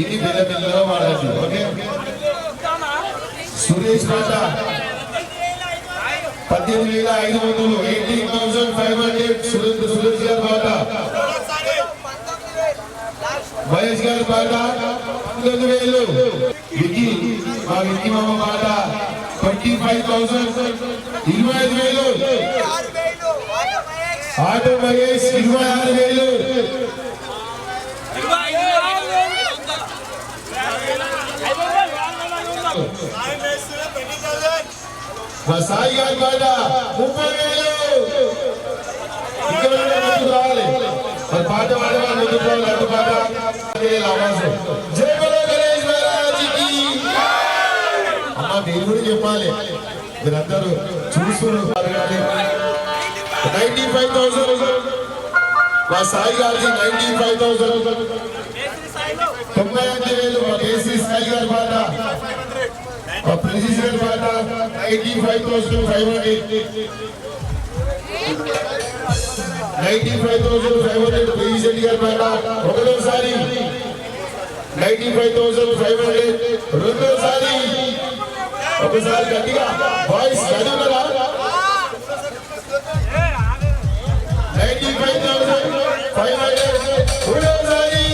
ఇది బిల్లబిల్లలో వాడాలి. ఓకే సురేష్ బాట 18,500 18,500 సురేష్ గారి బాట. మహేష్ గారి బాట 19,000. వికి మా వికి మామ బాట 25,000 25,000. ఆటో మహేష్ 26,000. సాయి గారి బాట 30,000. ఇక్కడ రావాలి మరి పాట పాడేవాళ్ళు అటు పాట. జై బలో గణేష్ మహారాజ్కి. అమ్మ మీరు కూడా చెప్పాలి, మీరందరూ చూస్తున్నారు. 95,000 మా సాయి గారికి 95,000. 95,000 మా కేసీ సాయి గారి బాట. మా ప్రెసిడెంట్ బాట 95,500. 95,500 ప్రెసిడెంట్ గారి బాట ఒకటోసారి. 95,500 రెండోసారి. ఒకసారి గట్టిగా వాయిస్ చదువుతారా? 95,500 మూడోసారి.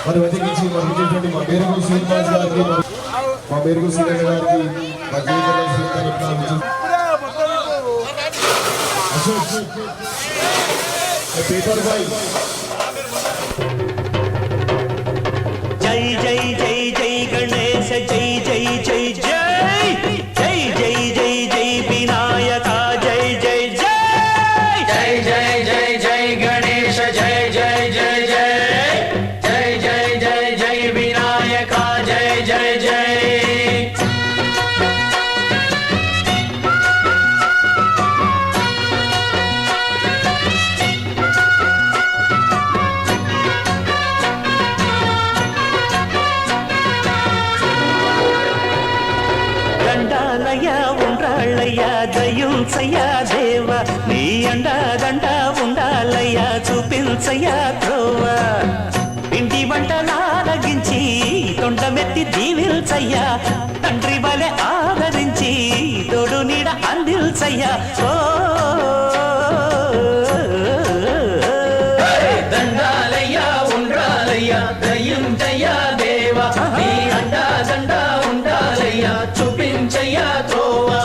మరి వెతికించి పంపించేటువంటి మా పేరుగు శ్రీనివాస్ గారికి, మా పేరుగు శ్రీరేఖ గారికి, మా పేపర్ బాయ్. జై జై జై జై గణేశ జై జై జై జై జై జై జై జై వినాయక జై జై జై జై జై జై జై గణేశ జై జై జై జై జై జై జై జై వినాయక జై జై జై. దయుంచయ్యా దేవ నీ అండదండ ఉండాలయ్యా చూపించయ్యా త్రోవ. ఇంటి వంటలారగించి తొండమెత్తి దీవిల్చయ్యా తండ్రి వలె ఆదరించి తోడు నీడ అందిల్చయ్యా. ఓ దండాలయ్యా ఉండాలయ్యా దయుంచయ్యా దేవ నీ అండదండ ఉండాలయ్యా చూపించయ్యా త్రోవా.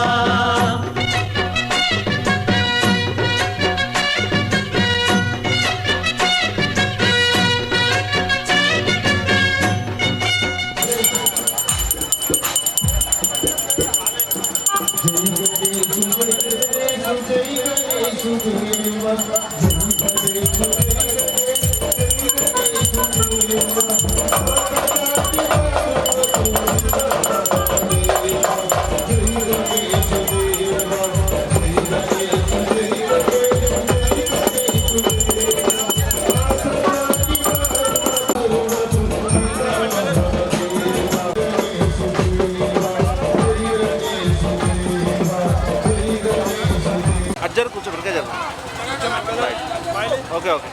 అజ్జర్ కూర్చోబెట్టుకే జరు. Okay okay.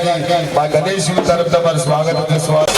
గారికి మా గణేష్ తరఫున మరి స్వాగతం